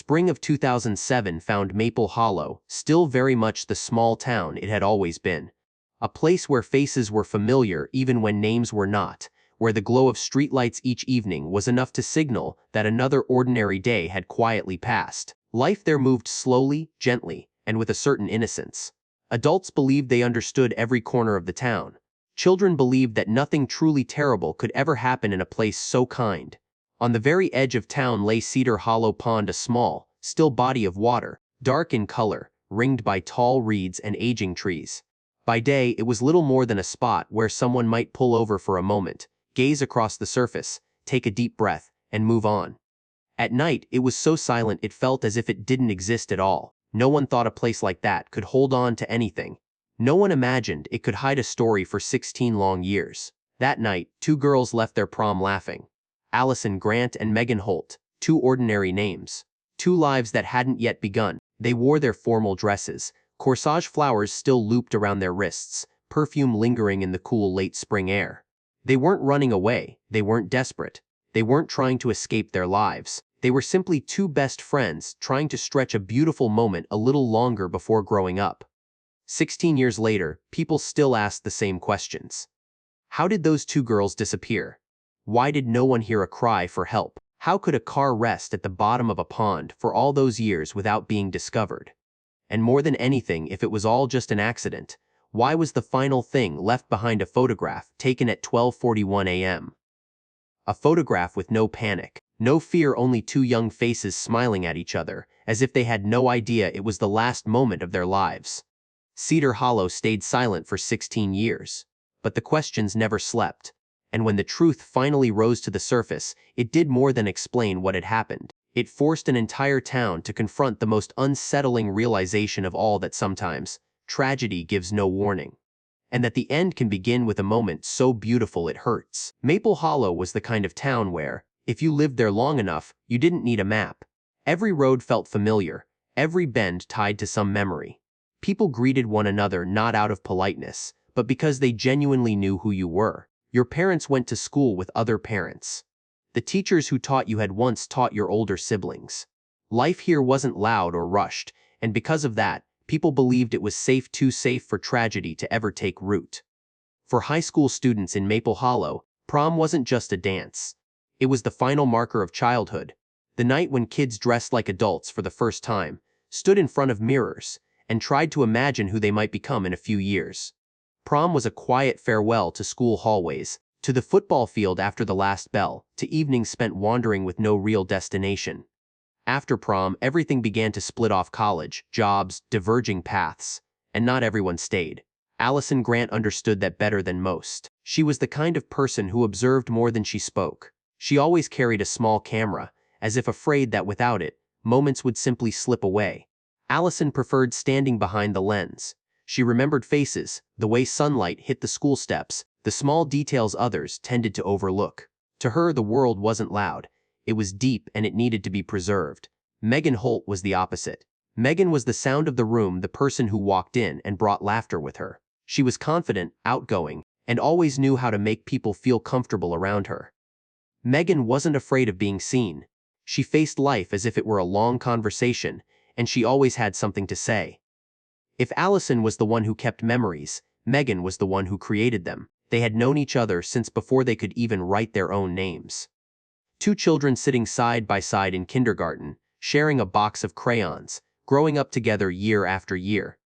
Spring of 2007 found Maple Hollow still very much the small town it had always been. A place where faces were familiar even when names were not, where the glow of streetlights each evening was enough to signal that another ordinary day had quietly passed. Life there moved slowly, gently, and with a certain innocence. Adults believed they understood every corner of the town. Children believed that nothing truly terrible could ever happen in a place so kind. On the very edge of town lay Cedar Hollow Pond, a small, still body of water, dark in color, ringed by tall reeds and aging trees. By day, it was little more than a spot where someone might pull over for a moment, gaze across the surface, take a deep breath, and move on. At night, it was so silent it felt as if it didn't exist at all. No one thought a place like that could hold on to anything. No one imagined it could hide a story for 16 long years. That night, two girls left their prom laughing. Allison Grant and Megan Holt, two ordinary names. Two lives that hadn't yet begun. They wore their formal dresses, corsage flowers still looped around their wrists, perfume lingering in the cool late spring air. They weren't running away, they weren't desperate. They weren't trying to escape their lives. They were simply two best friends trying to stretch a beautiful moment a little longer before growing up. 16 years later, people still ask the same questions. How did those two girls disappear? Why did no one hear a cry for help? How could a car rest at the bottom of a pond for all those years without being discovered? And more than anything, if it was all just an accident, why was the final thing left behind a photograph taken at 12:41 a.m.? A photograph with no panic, no fear, only two young faces smiling at each other, as if they had no idea it was the last moment of their lives. Cedar Hollow stayed silent for 16 years. But the questions never slept. And when the truth finally rose to the surface, it did more than explain what had happened. It forced an entire town to confront the most unsettling realization of all, that sometimes tragedy gives no warning. And that the end can begin with a moment so beautiful it hurts. Maple Hollow was the kind of town where, if you lived there long enough, you didn't need a map. Every road felt familiar, every bend tied to some memory. People greeted one another not out of politeness, but because they genuinely knew who you were. Your parents went to school with other parents. The teachers who taught you had once taught your older siblings. Life here wasn't loud or rushed, and because of that, people believed it was safe, too safe for tragedy to ever take root. For high school students in Maple Hollow, prom wasn't just a dance. It was the final marker of childhood, the night when kids dressed like adults for the first time, stood in front of mirrors, and tried to imagine who they might become in a few years. Prom was a quiet farewell to school hallways, to the football field after the last bell, to evenings spent wandering with no real destination. After prom, everything began to split off: college, jobs, diverging paths, and not everyone stayed. Allison Grant understood that better than most. She was the kind of person who observed more than she spoke. She always carried a small camera, as if afraid that without it, moments would simply slip away. Allison preferred standing behind the lens. She remembered faces, the way sunlight hit the school steps, the small details others tended to overlook. To her, the world wasn't loud. It was deep, and it needed to be preserved. Megan Holt was the opposite. Megan was the sound of the room, the person who walked in and brought laughter with her. She was confident, outgoing, and always knew how to make people feel comfortable around her. Megan wasn't afraid of being seen. She faced life as if it were a long conversation, and she always had something to say. If Allison was the one who kept memories, Megan was the one who created them. They had known each other since before they could even write their own names. Two children sitting side by side in kindergarten, sharing a box of crayons, growing up together year after year.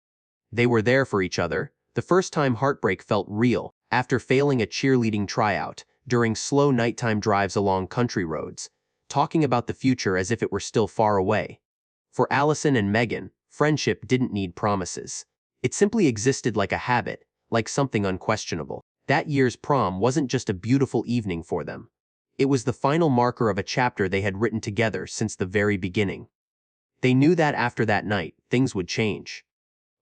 They were there for each other. The first time heartbreak felt real, after failing a cheerleading tryout, during slow nighttime drives along country roads, talking about the future as if it were still far away. For Allison and Megan, friendship didn't need promises. It simply existed like a habit, like something unquestionable. That year's prom wasn't just a beautiful evening for them. It was the final marker of a chapter they had written together since the very beginning. They knew that after that night, things would change.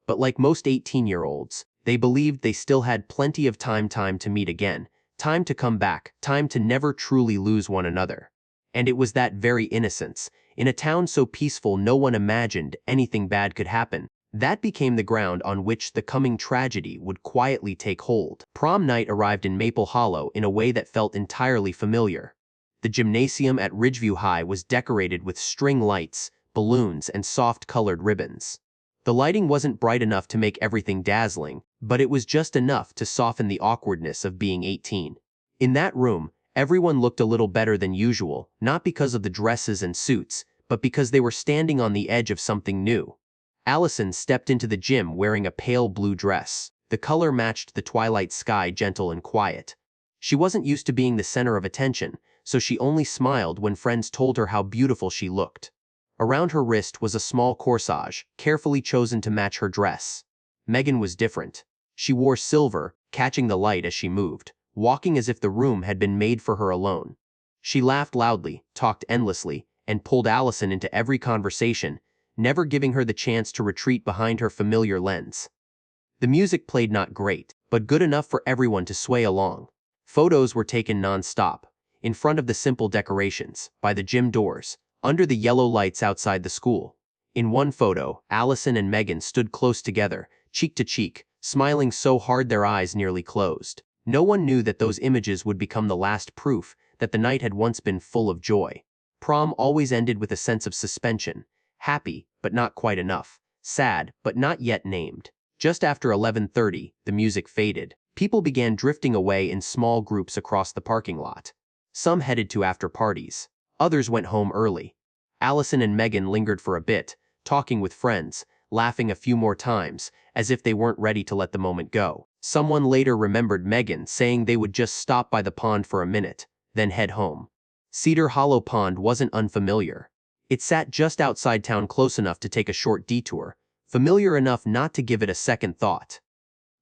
But like most 18-year-olds, they believed they still had plenty of time to meet again, time to come back, time to never truly lose one another. And it was that very innocence, in a town so peaceful no one imagined anything bad could happen, that became the ground on which the coming tragedy would quietly take hold. Prom night arrived in Maple Hollow in a way that felt entirely familiar. The gymnasium at Ridgeview High was decorated with string lights, balloons, and soft-colored ribbons. The lighting wasn't bright enough to make everything dazzling, but it was just enough to soften the awkwardness of being 18. In that room, everyone looked a little better than usual, not because of the dresses and suits, but because they were standing on the edge of something new. Allison stepped into the gym wearing a pale blue dress. The color matched the twilight sky, gentle and quiet. She wasn't used to being the center of attention, so she only smiled when friends told her how beautiful she looked. Around her wrist was a small corsage, carefully chosen to match her dress. Megan was different. She wore silver, catching the light as she moved, walking as if the room had been made for her alone. She laughed loudly, talked endlessly, and pulled Allison into every conversation, never giving her the chance to retreat behind her familiar lens. The music played not great, but good enough for everyone to sway along. Photos were taken non-stop, in front of the simple decorations, by the gym doors, under the yellow lights outside the school. In one photo, Allison and Megan stood close together, cheek to cheek, smiling so hard their eyes nearly closed. No one knew that those images would become the last proof that the night had once been full of joy. Prom always ended with a sense of suspension, happy, but not quite enough, sad, but not yet named. Just after 11:30, the music faded. People began drifting away in small groups across the parking lot. Some headed to after parties. Others went home early. Allison and Megan lingered for a bit, talking with friends, laughing a few more times, as if they weren't ready to let the moment go. Someone later remembered Megan saying they would just stop by the pond for a minute, then head home. Cedar Hollow Pond wasn't unfamiliar. It sat just outside town, close enough to take a short detour, familiar enough not to give it a second thought.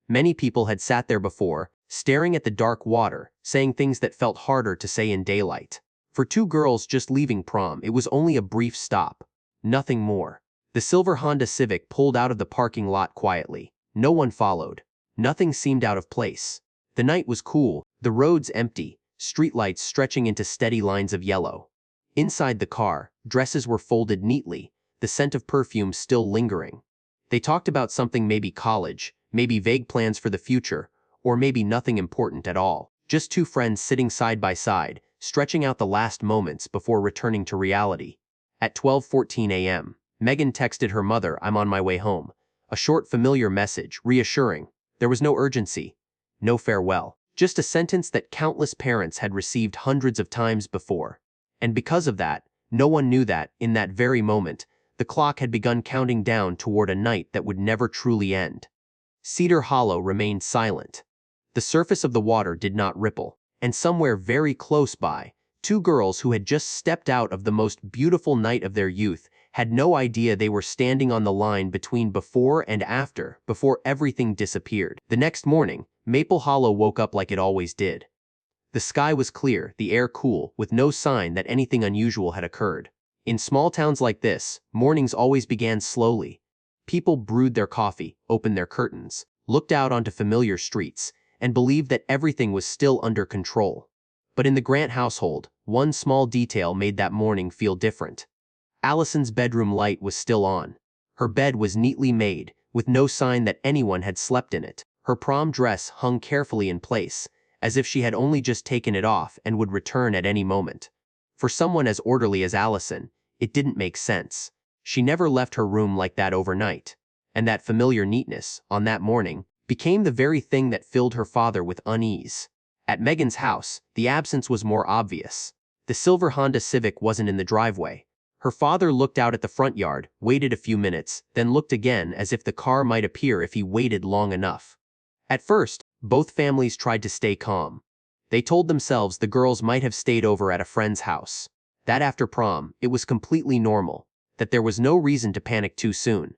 Many people had sat there before, staring at the dark water, saying things that felt harder to say in daylight. For two girls just leaving prom, it was only a brief stop. Nothing more. The silver Honda Civic pulled out of the parking lot quietly. No one followed. Nothing seemed out of place. The night was cool, the roads empty, streetlights stretching into steady lines of yellow. Inside the car, dresses were folded neatly, the scent of perfume still lingering. They talked about something, maybe college, maybe vague plans for the future, or maybe nothing important at all. Just two friends sitting side by side, stretching out the last moments before returning to reality. At 12:14 a.m., Megan texted her mother, "I'm on my way home." A short, familiar message, reassuring. There was no urgency, no farewell, just a sentence that countless parents had received hundreds of times before. And because of that, no one knew that, in that very moment, the clock had begun counting down toward a night that would never truly end. Cedar Hollow remained silent. The surface of the water did not ripple, and somewhere very close by, two girls who had just stepped out of the most beautiful night of their youth had no idea they were standing on the line between before and after, before everything disappeared. The next morning, Maple Hollow woke up like it always did. The sky was clear, the air cool, with no sign that anything unusual had occurred. In small towns like this, mornings always began slowly. People brewed their coffee, opened their curtains, looked out onto familiar streets, and believed that everything was still under control. But in the Grant household, one small detail made that morning feel different. Allison's bedroom light was still on. Her bed was neatly made, with no sign that anyone had slept in it. Her prom dress hung carefully in place, as if she had only just taken it off and would return at any moment. For someone as orderly as Allison, it didn't make sense. She never left her room like that overnight. And that familiar neatness, on that morning, became the very thing that filled her father with unease. At Megan's house, the absence was more obvious. The silver Honda Civic wasn't in the driveway. Her father looked out at the front yard, waited a few minutes, then looked again as if the car might appear if he waited long enough. At first, both families tried to stay calm. They told themselves the girls might have stayed over at a friend's house. That after prom, it was completely normal, that there was no reason to panic too soon.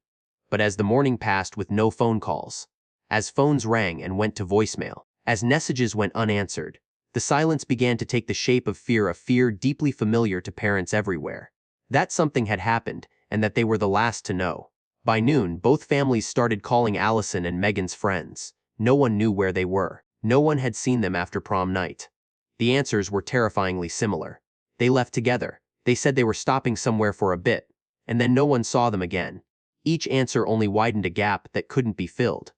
But as the morning passed with no phone calls, as phones rang and went to voicemail, as messages went unanswered, the silence began to take the shape of fear deeply familiar to parents everywhere. That something had happened, and that they were the last to know. By noon, both families started calling Allison and Megan's friends. No one knew where they were. No one had seen them after prom night. The answers were terrifyingly similar. They left together. They said they were stopping somewhere for a bit, and then no one saw them again. Each answer only widened a gap that couldn't be filled.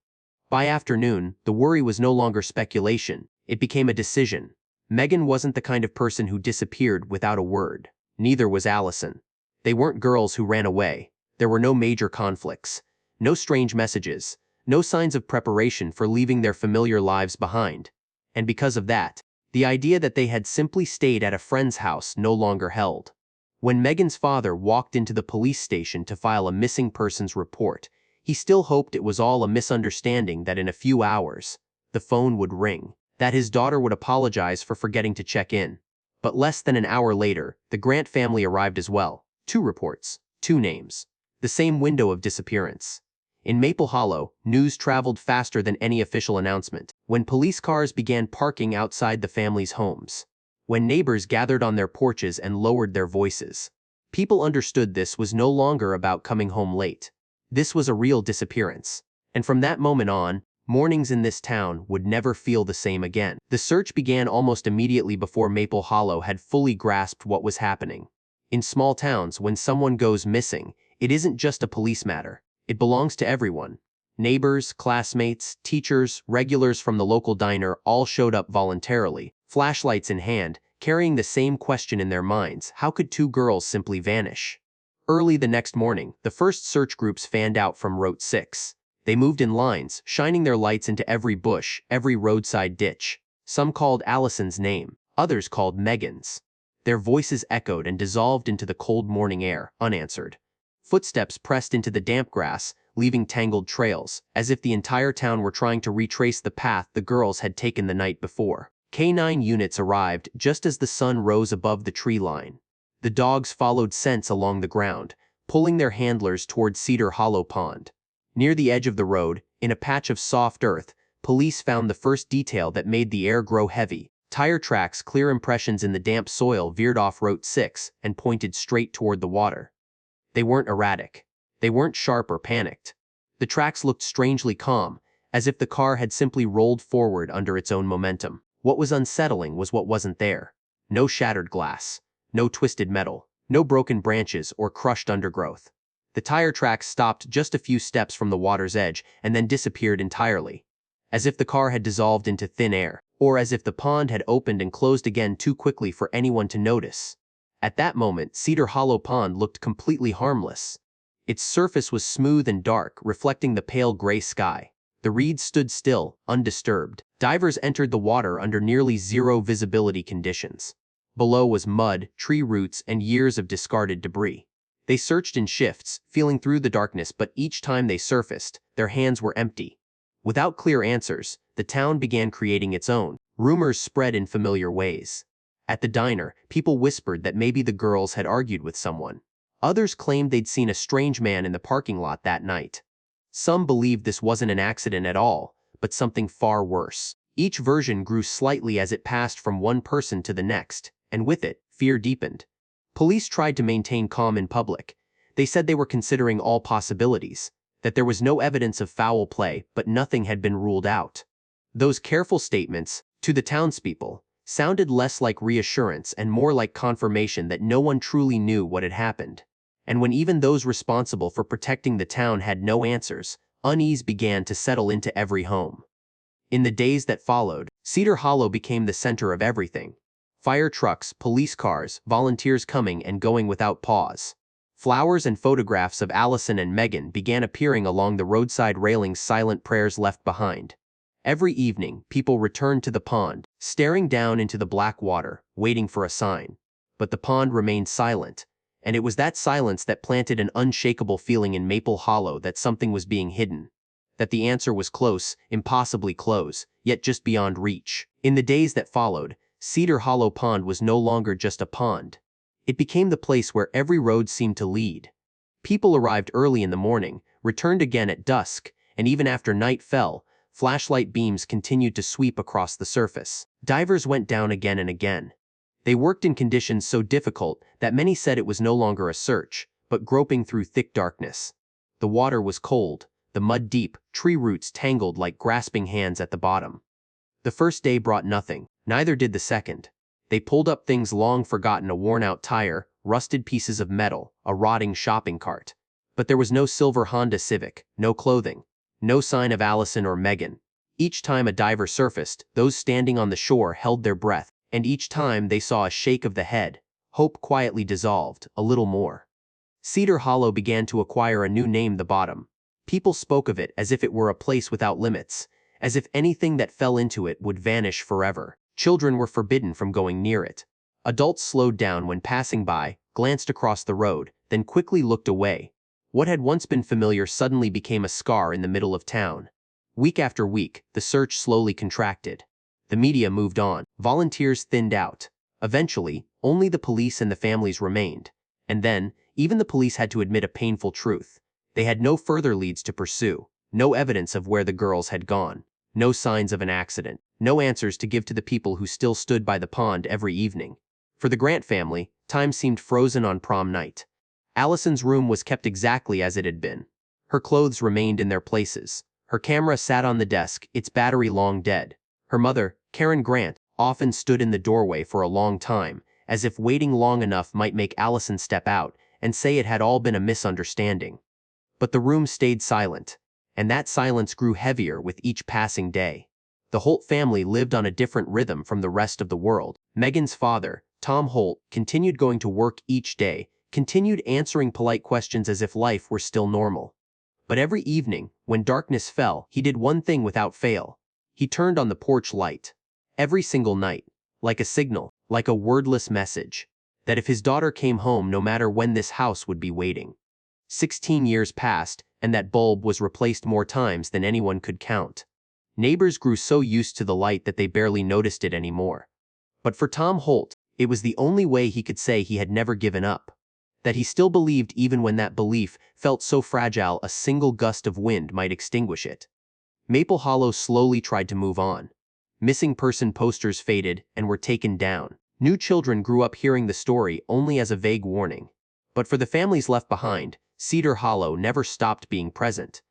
By afternoon, the worry was no longer speculation. It became a decision. Megan wasn't the kind of person who disappeared without a word. Neither was Allison. They weren't girls who ran away. There were no major conflicts, no strange messages, no signs of preparation for leaving their familiar lives behind. And because of that, the idea that they had simply stayed at a friend's house no longer held. When Megan's father walked into the police station to file a missing persons report, he still hoped it was all a misunderstanding, that in a few hours, the phone would ring, that his daughter would apologize for forgetting to check in. But less than an hour later, the Grant family arrived as well. 2 reports, 2 names. The same window of disappearance. In Maple Hollow, news traveled faster than any official announcement. When police cars began parking outside the family's homes, when neighbors gathered on their porches and lowered their voices, people understood this was no longer about coming home late. This was a real disappearance. And from that moment on, mornings in this town would never feel the same again. The search began almost immediately before Maple Hollow had fully grasped what was happening. In small towns, when someone goes missing, it isn't just a police matter. It belongs to everyone. Neighbors, classmates, teachers, regulars from the local diner all showed up voluntarily, flashlights in hand, carrying the same question in their minds: how could 2 girls simply vanish? Early the next morning, the first search groups fanned out from Route 6. They moved in lines, shining their lights into every bush, every roadside ditch. Some called Allison's name, others called Megan's. Their voices echoed and dissolved into the cold morning air, unanswered. Footsteps pressed into the damp grass, leaving tangled trails, as if the entire town were trying to retrace the path the girls had taken the night before. K-9 units arrived just as the sun rose above the tree line. The dogs followed scents along the ground, pulling their handlers toward Cedar Hollow Pond. Near the edge of the road, in a patch of soft earth, police found the first detail that made the air grow heavy. Tire tracks, clear impressions in the damp soil, veered off Route 6 and pointed straight toward the water. They weren't erratic. They weren't sharp or panicked. The tracks looked strangely calm, as if the car had simply rolled forward under its own momentum. What was unsettling was what wasn't there. No shattered glass, no twisted metal, no broken branches or crushed undergrowth. The tire tracks stopped just a few steps from the water's edge and then disappeared entirely, as if the car had dissolved into thin air, or as if the pond had opened and closed again too quickly for anyone to notice. At that moment, Cedar Hollow Pond looked completely harmless. Its surface was smooth and dark, reflecting the pale gray sky. The reeds stood still, undisturbed. Divers entered the water under nearly zero visibility conditions. Below was mud, tree roots, and years of discarded debris. They searched in shifts, feeling through the darkness, but each time they surfaced, their hands were empty. Without clear answers, the town began creating its own. Rumors spread in familiar ways. At the diner, people whispered that maybe the girls had argued with someone. Others claimed they'd seen a strange man in the parking lot that night. Some believed this wasn't an accident at all, but something far worse. Each version grew slightly as it passed from one person to the next, and with it, fear deepened. Police tried to maintain calm in public. They said they were considering all possibilities, that there was no evidence of foul play, but nothing had been ruled out. Those careful statements, to the townspeople, sounded less like reassurance and more like confirmation that no one truly knew what had happened. And when even those responsible for protecting the town had no answers, unease began to settle into every home. In the days that followed, Cedar Hollow became the center of everything. Fire trucks, police cars, volunteers coming and going without pause. Flowers and photographs of Allison and Megan began appearing along the roadside railings, silent prayers left behind. Every evening, people returned to the pond, staring down into the black water, waiting for a sign. But the pond remained silent, and it was that silence that planted an unshakable feeling in Maple Hollow that something was being hidden. That the answer was close, impossibly close, yet just beyond reach. In the days that followed, Cedar Hollow Pond was no longer just a pond. It became the place where every road seemed to lead. People arrived early in the morning, returned again at dusk, and even after night fell, flashlight beams continued to sweep across the surface. Divers went down again and again. They worked in conditions so difficult that many said it was no longer a search, but groping through thick darkness. The water was cold, the mud deep, tree roots tangled like grasping hands at the bottom. The first day brought nothing, neither did the second. They pulled up things long forgotten: a worn-out tire, rusted pieces of metal, a rotting shopping cart. But there was no silver Honda Civic, no clothing. No sign of Allison or Megan. Each time a diver surfaced, those standing on the shore held their breath, and each time they saw a shake of the head. Hope quietly dissolved, a little more. Cedar Hollow began to acquire a new name, the Bottom. People spoke of it as if it were a place without limits, as if anything that fell into it would vanish forever. Children were forbidden from going near it. Adults slowed down when passing by, glanced across the road, then quickly looked away. What had once been familiar suddenly became a scar in the middle of town. Week after week, the search slowly contracted. The media moved on. Volunteers thinned out. Eventually, only the police and the families remained. And then, even the police had to admit a painful truth. They had no further leads to pursue, no evidence of where the girls had gone, no signs of an accident, no answers to give to the people who still stood by the pond every evening. For the Grant family, time seemed frozen on prom night. Allison's room was kept exactly as it had been. Her clothes remained in their places. Her camera sat on the desk, its battery long dead. Her mother, Karen Grant, often stood in the doorway for a long time, as if waiting long enough might make Allison step out and say it had all been a misunderstanding. But the room stayed silent, and that silence grew heavier with each passing day. The Holt family lived on a different rhythm from the rest of the world. Megan's father, Tom Holt, continued going to work each day, continued answering polite questions as if life were still normal. But every evening, when darkness fell, he did one thing without fail. He turned on the porch light. Every single night, like a signal, like a wordless message, that if his daughter came home no matter when this house would be waiting. 16 years passed, and that bulb was replaced more times than anyone could count. Neighbors grew so used to the light that they barely noticed it anymore. But for Tom Holt, it was the only way he could say he had never given up. That he still believed even when that belief felt so fragile a single gust of wind might extinguish it. Maple Hollow slowly tried to move on. Missing person posters faded and were taken down. New children grew up hearing the story only as a vague warning. But for the families left behind, Cedar Hollow never stopped being present.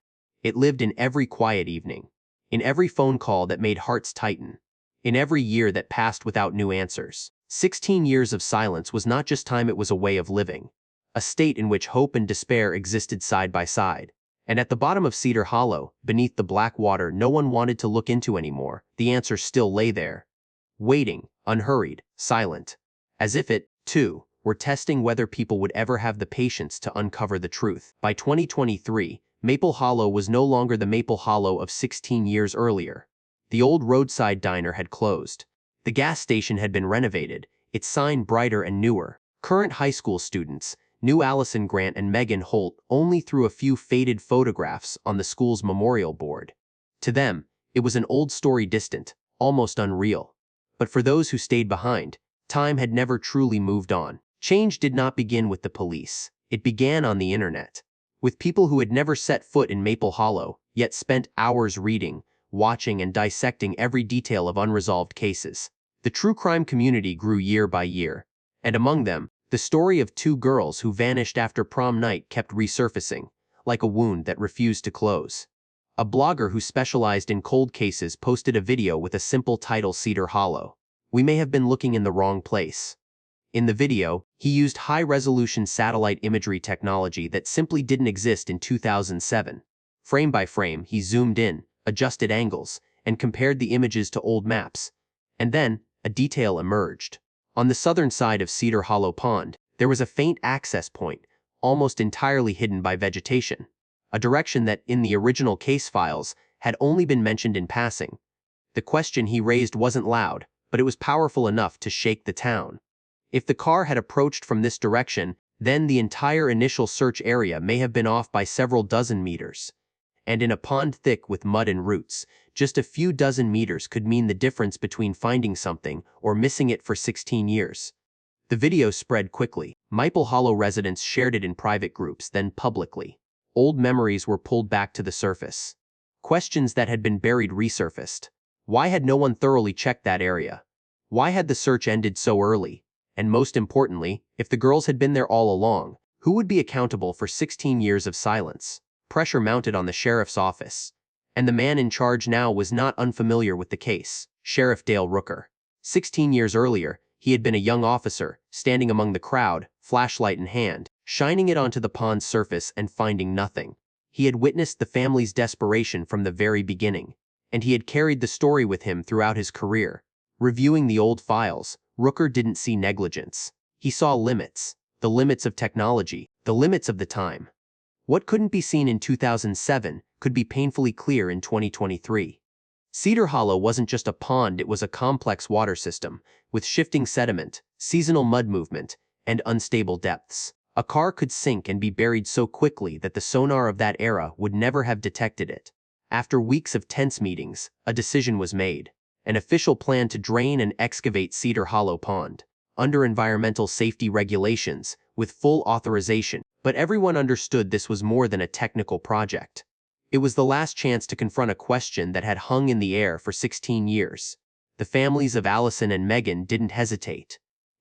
It lived in every quiet evening, in every phone call that made hearts tighten, in every year that passed without new answers. 16 years of silence was not just time, it was a way of living, a state in which hope and despair existed side by side. And at the bottom of Cedar Hollow, beneath the black water no one wanted to look into anymore, the answer still lay there. Waiting, unhurried, silent. As if it, too, were testing whether people would ever have the patience to uncover the truth. By 2023, Maple Hollow was no longer the Maple Hollow of 16 years earlier. The old roadside diner had closed. The gas station had been renovated, its sign brighter and newer. Current high school students knew Allison Grant and Megan Holt only through a few faded photographs on the school's memorial board. To them, it was an old story, distant, almost unreal. But for those who stayed behind, time had never truly moved on. Change did not begin with the police. It began on the internet, with people who had never set foot in Maple Hollow, yet spent hours reading, watching, and dissecting every detail of unresolved cases. The true crime community grew year by year, and among them, the story of two girls who vanished after prom night kept resurfacing, like a wound that refused to close. A blogger who specialized in cold cases posted a video with a simple title: Cedar Hollow. We may have been looking in the wrong place. In the video, he used high-resolution satellite imagery technology that simply didn't exist in 2007. Frame by frame, he zoomed in, adjusted angles, and compared the images to old maps. And then, a detail emerged. On the southern side of Cedar Hollow Pond, there was a faint access point, almost entirely hidden by vegetation, a direction that, in the original case files, had only been mentioned in passing. The question he raised wasn't loud, but it was powerful enough to shake the town. If the car had approached from this direction, then the entire initial search area may have been off by several dozen meters. And in a pond thick with mud and roots, just a few dozen meters could mean the difference between finding something or missing it for 16 years. The video spread quickly. Maple Hollow residents shared it in private groups, then publicly. Old memories were pulled back to the surface. Questions that had been buried resurfaced. Why had no one thoroughly checked that area? Why had the search ended so early? And most importantly, if the girls had been there all along, who would be accountable for 16 years of silence? Pressure mounted on the sheriff's office. And the man in charge now was not unfamiliar with the case, Sheriff Dale Rooker. 16 years earlier, he had been a young officer, standing among the crowd, flashlight in hand, shining it onto the pond's surface and finding nothing. He had witnessed the family's desperation from the very beginning, and he had carried the story with him throughout his career. Reviewing the old files, Rooker didn't see negligence. He saw limits, the limits of technology, the limits of the time. What couldn't be seen in 2007 could be painfully clear in 2023. Cedar Hollow wasn't just a pond, it was a complex water system, with shifting sediment, seasonal mud movement, and unstable depths. A car could sink and be buried so quickly that the sonar of that era would never have detected it. After weeks of tense meetings, a decision was made. An official plan to drain and excavate Cedar Hollow Pond, under environmental safety regulations, with full authorization. But everyone understood this was more than a technical project. It was the last chance to confront a question that had hung in the air for 16 years. The families of Allison and Megan didn't hesitate.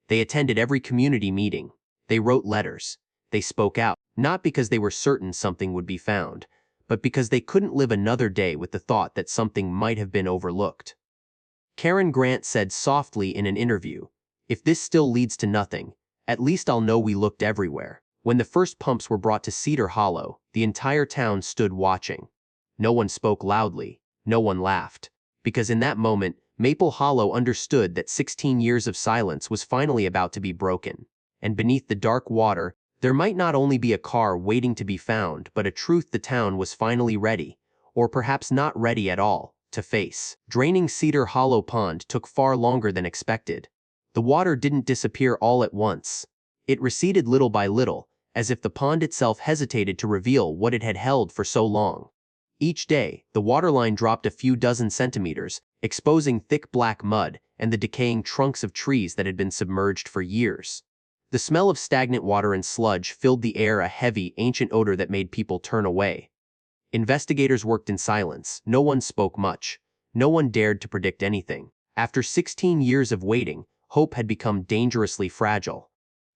They attended every community meeting. They wrote letters. They spoke out, not because they were certain something would be found, but because they couldn't live another day with the thought that something might have been overlooked. Karen Grant said softly in an interview, "If this still leads to nothing, at least I'll know we looked everywhere." When the first pumps were brought to Cedar Hollow, the entire town stood watching. No one spoke loudly, no one laughed, because in that moment, Maple Hollow understood that 16 years of silence was finally about to be broken. And beneath the dark water, there might not only be a car waiting to be found, but a truth the town was finally ready, or perhaps not ready at all, to face. Draining Cedar Hollow Pond took far longer than expected. The water didn't disappear all at once. It receded little by little, as if the pond itself hesitated to reveal what it had held for so long. Each day, the waterline dropped a few dozen centimeters, exposing thick black mud and the decaying trunks of trees that had been submerged for years. The smell of stagnant water and sludge filled the air, a heavy, ancient odor that made people turn away. Investigators worked in silence. No one spoke much. No one dared to predict anything. After 16 years of waiting, hope had become dangerously fragile.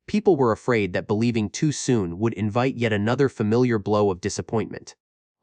People were afraid that believing too soon would invite yet another familiar blow of disappointment.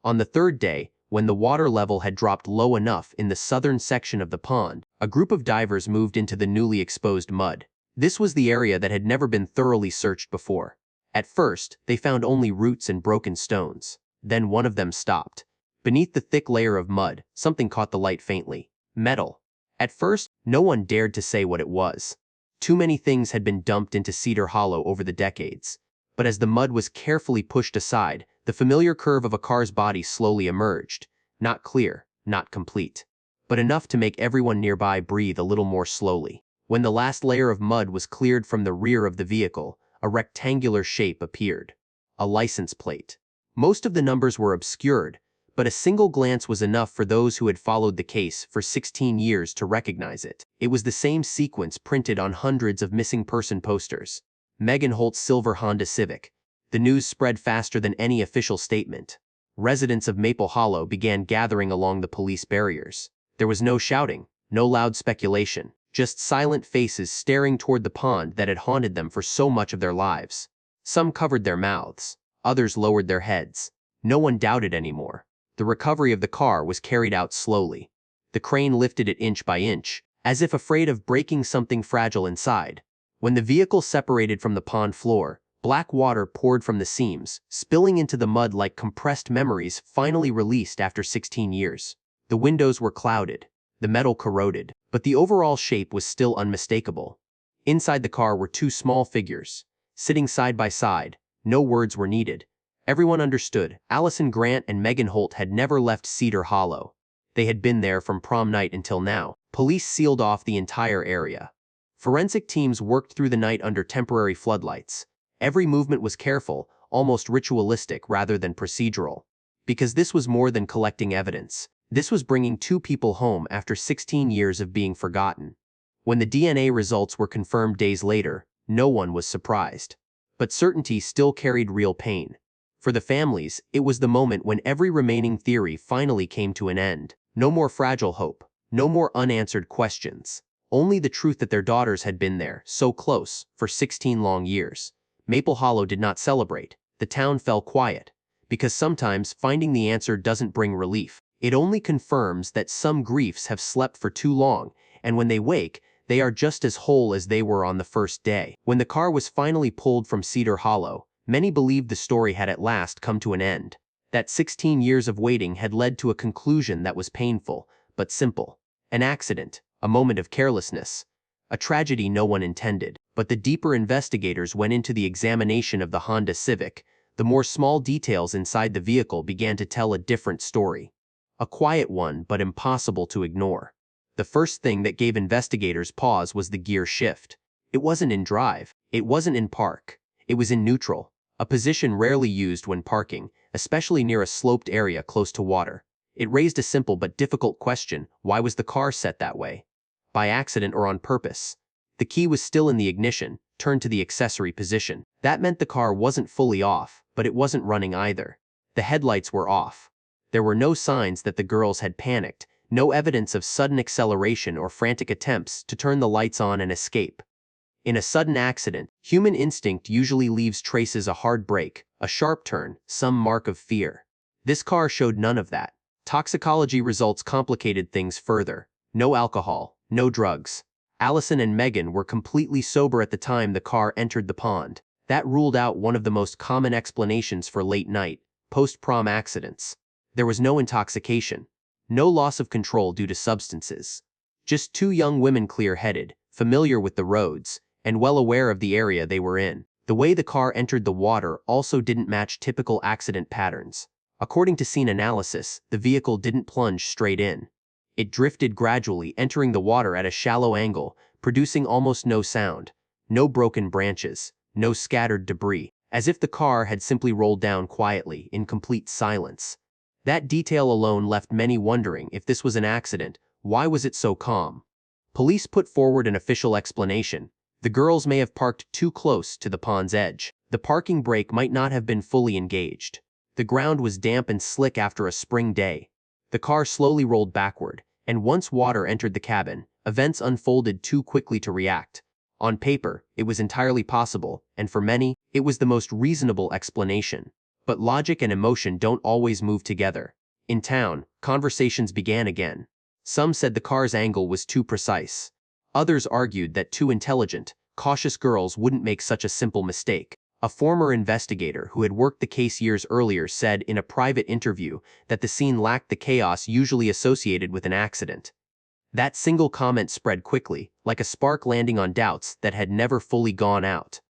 On the third day, when the water level had dropped low enough in the southern section of the pond, a group of divers moved into the newly exposed mud. This was the area that had never been thoroughly searched before. At first, they found only roots and broken stones. Then one of them stopped. Beneath the thick layer of mud, something caught the light faintly. Metal. At first, no one dared to say what it was. Too many things had been dumped into Cedar Hollow over the decades. But as the mud was carefully pushed aside, the familiar curve of a car's body slowly emerged. Not clear, not complete, but enough to make everyone nearby breathe a little more slowly. When the last layer of mud was cleared from the rear of the vehicle, a rectangular shape appeared. A license plate. Most of the numbers were obscured, but a single glance was enough for those who had followed the case for 16 years to recognize it. It was the same sequence printed on hundreds of missing person posters. Megan Holt's silver Honda Civic. The news spread faster than any official statement. Residents of Maple Hollow began gathering along the police barriers. There was no shouting, no loud speculation, just silent faces staring toward the pond that had haunted them for so much of their lives. Some covered their mouths, others lowered their heads. No one doubted anymore. The recovery of the car was carried out slowly. The crane lifted it inch by inch, as if afraid of breaking something fragile inside. When the vehicle separated from the pond floor, black water poured from the seams, spilling into the mud like compressed memories finally released after 16 years. The windows were clouded, the metal corroded, but the overall shape was still unmistakable. Inside the car were two small figures, sitting side by side. No words were needed. Everyone understood. Allison Grant and Megan Holt had never left Cedar Hollow. They had been there from prom night until now. Police sealed off the entire area. Forensic teams worked through the night under temporary floodlights. Every movement was careful, almost ritualistic rather than procedural. Because this was more than collecting evidence. This was bringing two people home after 16 years of being forgotten. When the DNA results were confirmed days later, no one was surprised. But certainty still carried real pain. For the families, it was the moment when every remaining theory finally came to an end. No more fragile hope, no more unanswered questions. Only the truth that their daughters had been there, so close, for 16 long years. Maple Hollow did not celebrate. The town fell quiet. Because sometimes finding the answer doesn't bring relief. It only confirms that some griefs have slept for too long, and when they wake, they are just as whole as they were on the first day. When the car was finally pulled from Cedar Hollow, many believed the story had at last come to an end. That 16 years of waiting had led to a conclusion that was painful, but simple. An accident, a moment of carelessness, a tragedy no one intended. But the deeper investigators went into the examination of the Honda Civic, the more small details inside the vehicle began to tell a different story. A quiet one, but impossible to ignore. The first thing that gave investigators pause was the gear shift. It wasn't in drive, it wasn't in park, it was in neutral, a position rarely used when parking, especially near a sloped area close to water. It raised a simple but difficult question: why was the car set that way? By accident or on purpose? The key was still in the ignition, turned to the accessory position. That meant the car wasn't fully off, but it wasn't running either. The headlights were off. There were no signs that the girls had panicked, no evidence of sudden acceleration or frantic attempts to turn the lights on and escape. In a sudden accident, human instinct usually leaves traces: a hard brake, a sharp turn, some mark of fear. This car showed none of that. Toxicology results complicated things further. No alcohol, no drugs. Allison and Megan were completely sober at the time the car entered the pond. That ruled out one of the most common explanations for late-night, post-prom accidents. There was no intoxication, no loss of control due to substances. Just two young women, clear-headed, familiar with the roads, and well aware of the area they were in. The way the car entered the water also didn't match typical accident patterns. According to scene analysis, the vehicle didn't plunge straight in. It drifted gradually, entering the water at a shallow angle, producing almost no sound. No broken branches, no scattered debris, as if the car had simply rolled down quietly, in complete silence. That detail alone left many wondering: if this was an accident, why was it so calm? Police put forward an official explanation. The girls may have parked too close to the pond's edge. The parking brake might not have been fully engaged. The ground was damp and slick after a spring day. The car slowly rolled backward, and once water entered the cabin, events unfolded too quickly to react. On paper, it was entirely possible, and for many, it was the most reasonable explanation. But logic and emotion don't always move together. In town, conversations began again. Some said the car's angle was too precise. Others argued that two intelligent, cautious girls wouldn't make such a simple mistake. A former investigator who had worked the case years earlier said in a private interview that the scene lacked the chaos usually associated with an accident. That single comment spread quickly, like a spark landing on doubts that had never fully gone out.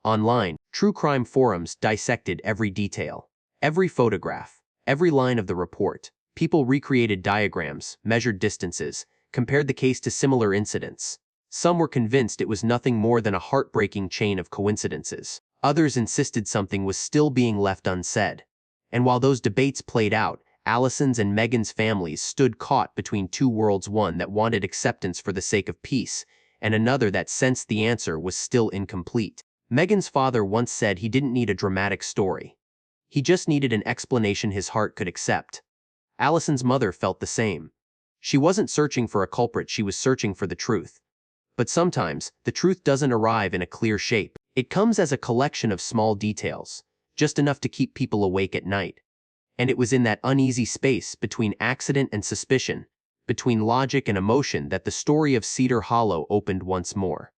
Online, true crime forums dissected every detail. Every photograph, every line of the report. People recreated diagrams, measured distances, compared the case to similar incidents. Some were convinced it was nothing more than a heartbreaking chain of coincidences. Others insisted something was still being left unsaid. And while those debates played out, Allison's and Megan's families stood caught between two worlds: one that wanted acceptance for the sake of peace, and another that sensed the answer was still incomplete. Megan's father once said he didn't need a dramatic story. He just needed an explanation his heart could accept. Allison's mother felt the same. She wasn't searching for a culprit, she was searching for the truth. But sometimes, the truth doesn't arrive in a clear shape. It comes as a collection of small details, just enough to keep people awake at night. And it was in that uneasy space between accident and suspicion, between logic and emotion, that the story of Cedar Hollow opened once more.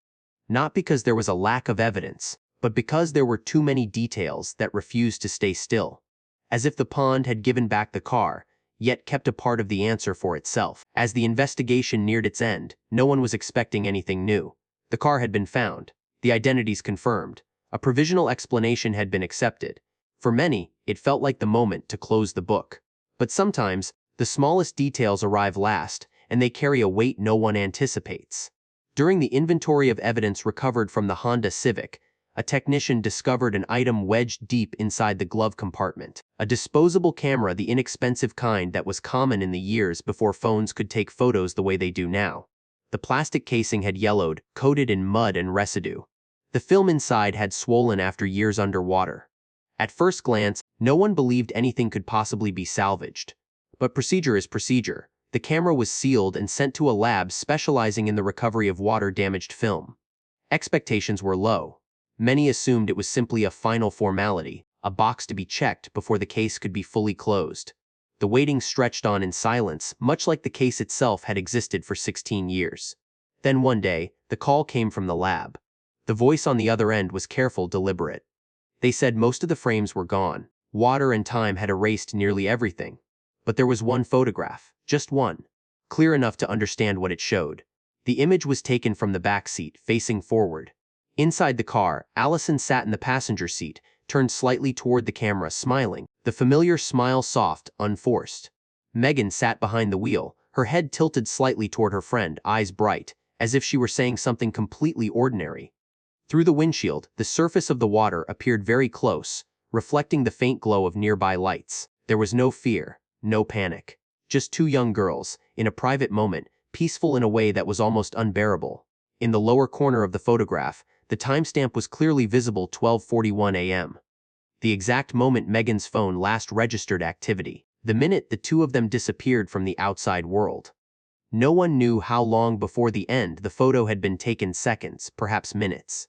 Not because there was a lack of evidence, but because there were too many details that refused to stay still. As if the pond had given back the car, yet kept a part of the answer for itself. As the investigation neared its end, no one was expecting anything new. The car had been found, the identities confirmed, a provisional explanation had been accepted. For many, it felt like the moment to close the book. But sometimes, the smallest details arrive last, and they carry a weight no one anticipates. During the inventory of evidence recovered from the Honda Civic, a technician discovered an item wedged deep inside the glove compartment. A disposable camera, the inexpensive kind that was common in the years before phones could take photos the way they do now. The plastic casing had yellowed, coated in mud and residue. The film inside had swollen after years underwater. At first glance, no one believed anything could possibly be salvaged. But procedure is procedure. The camera was sealed and sent to a lab specializing in the recovery of water-damaged film. Expectations were low. Many assumed it was simply a final formality, a box to be checked before the case could be fully closed. The waiting stretched on in silence, much like the case itself had existed for 16 years. Then one day, the call came from the lab. The voice on the other end was careful, deliberate. They said most of the frames were gone. Water and time had erased nearly everything. But there was one photograph, just one, clear enough to understand what it showed. The image was taken from the back seat, facing forward. Inside the car, Allison sat in the passenger seat, turned slightly toward the camera, smiling, the familiar smile, soft, unforced. Megan sat behind the wheel, her head tilted slightly toward her friend, eyes bright, as if she were saying something completely ordinary. Through the windshield, the surface of the water appeared very close, reflecting the faint glow of nearby lights. There was no fear, no panic. Just two young girls, in a private moment, peaceful in a way that was almost unbearable. In the lower corner of the photograph, the timestamp was clearly visible: 12:41 a.m. The exact moment Megan's phone last registered activity. The minute the two of them disappeared from the outside world. No one knew how long before the end the photo had been taken: seconds, perhaps minutes.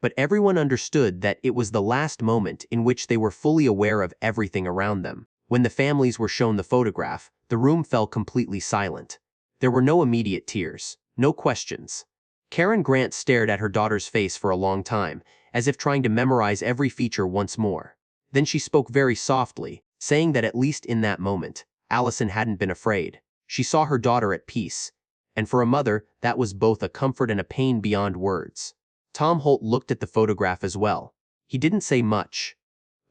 But everyone understood that it was the last moment in which they were fully aware of everything around them. When the families were shown the photograph, the room fell completely silent. There were no immediate tears, no questions. Karen Grant stared at her daughter's face for a long time, as if trying to memorize every feature once more. Then she spoke very softly, saying that at least in that moment, Allison hadn't been afraid. She saw her daughter at peace. And for a mother, that was both a comfort and a pain beyond words. Tom Holt looked at the photograph as well. He didn't say much.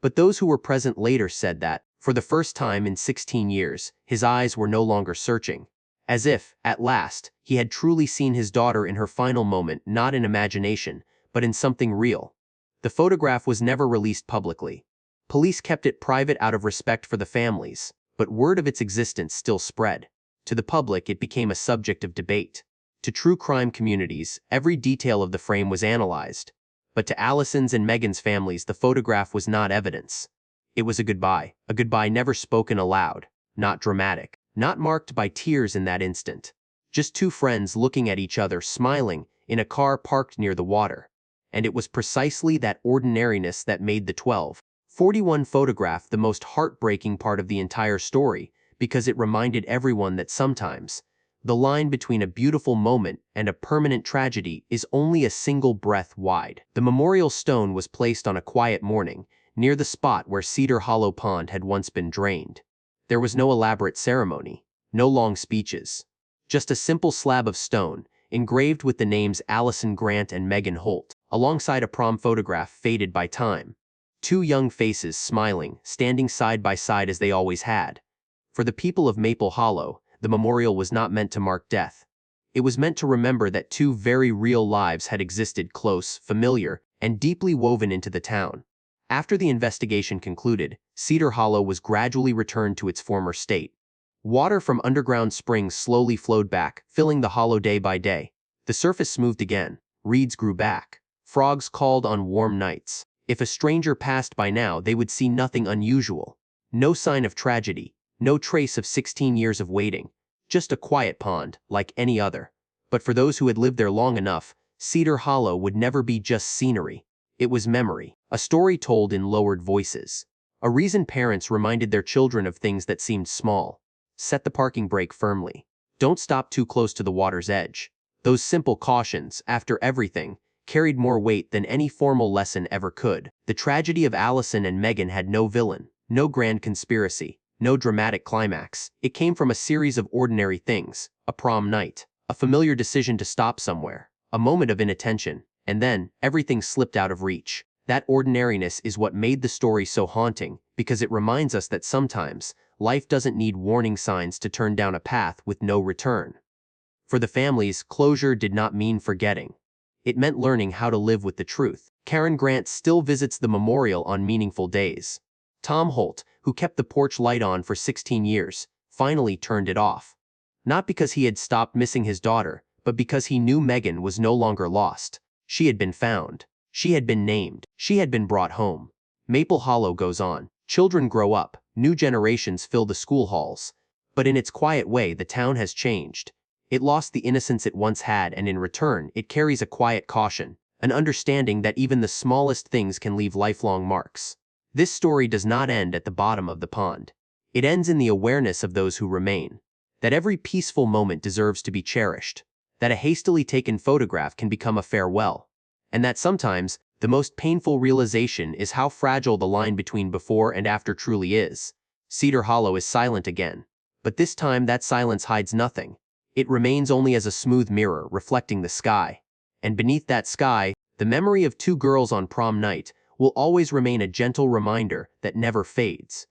But those who were present later said that, for the first time in 16 years, his eyes were no longer searching. As if, at last, he had truly seen his daughter in her final moment, not in imagination, but in something real. The photograph was never released publicly. Police kept it private out of respect for the families, but word of its existence still spread. To the public, it became a subject of debate. To true crime communities, every detail of the frame was analyzed. But to Allison's and Megan's families, the photograph was not evidence. It was a goodbye never spoken aloud, not dramatic, not marked by tears in that instant. Just two friends looking at each other, smiling, in a car parked near the water. And it was precisely that ordinariness that made the 12:41 photograph the most heartbreaking part of the entire story, because it reminded everyone that sometimes, the line between a beautiful moment and a permanent tragedy is only a single breath wide. The memorial stone was placed on a quiet morning, near the spot where Cedar Hollow Pond had once been drained. There was no elaborate ceremony, no long speeches. Just a simple slab of stone, engraved with the names Allison Grant and Megan Holt, alongside a prom photograph faded by time. Two young faces smiling, standing side by side as they always had. For the people of Maple Hollow, the memorial was not meant to mark death. It was meant to remember that two very real lives had existed, close, familiar, and deeply woven into the town. After the investigation concluded, Cedar Hollow was gradually returned to its former state. Water from underground springs slowly flowed back, filling the hollow day by day. The surface smoothed again, reeds grew back, frogs called on warm nights. If a stranger passed by now, they would see nothing unusual. No sign of tragedy, no trace of 16 years of waiting, just a quiet pond, like any other. But for those who had lived there long enough, Cedar Hollow would never be just scenery. It was memory, a story told in lowered voices. A reason parents reminded their children of things that seemed small. Set the parking brake firmly. Don't stop too close to the water's edge. Those simple cautions, after everything, carried more weight than any formal lesson ever could. The tragedy of Allison and Megan had no villain, no grand conspiracy, no dramatic climax. It came from a series of ordinary things: a prom night, a familiar decision to stop somewhere, a moment of inattention, and then everything slipped out of reach. That ordinariness is what made the story so haunting, because it reminds us that sometimes, life doesn't need warning signs to turn down a path with no return. For the families, closure did not mean forgetting. It meant learning how to live with the truth. Karen Grant still visits the memorial on meaningful days. Tom Holt, who kept the porch light on for 16 years, finally turned it off. Not because he had stopped missing his daughter, but because he knew Megan was no longer lost. She had been found. She had been named. She had been brought home. Maple Hollow goes on. Children grow up. New generations fill the school halls. But in its quiet way, the town has changed. It lost the innocence it once had, and in return, it carries a quiet caution, an understanding that even the smallest things can leave lifelong marks. This story does not end at the bottom of the pond. It ends in the awareness of those who remain. That every peaceful moment deserves to be cherished. That a hastily taken photograph can become a farewell. And that sometimes, the most painful realization is how fragile the line between before and after truly is. Cedar Hollow is silent again. But this time that silence hides nothing. It remains only as a smooth mirror reflecting the sky. And beneath that sky, The memory of two girls on prom night will always remain a gentle reminder that never fades.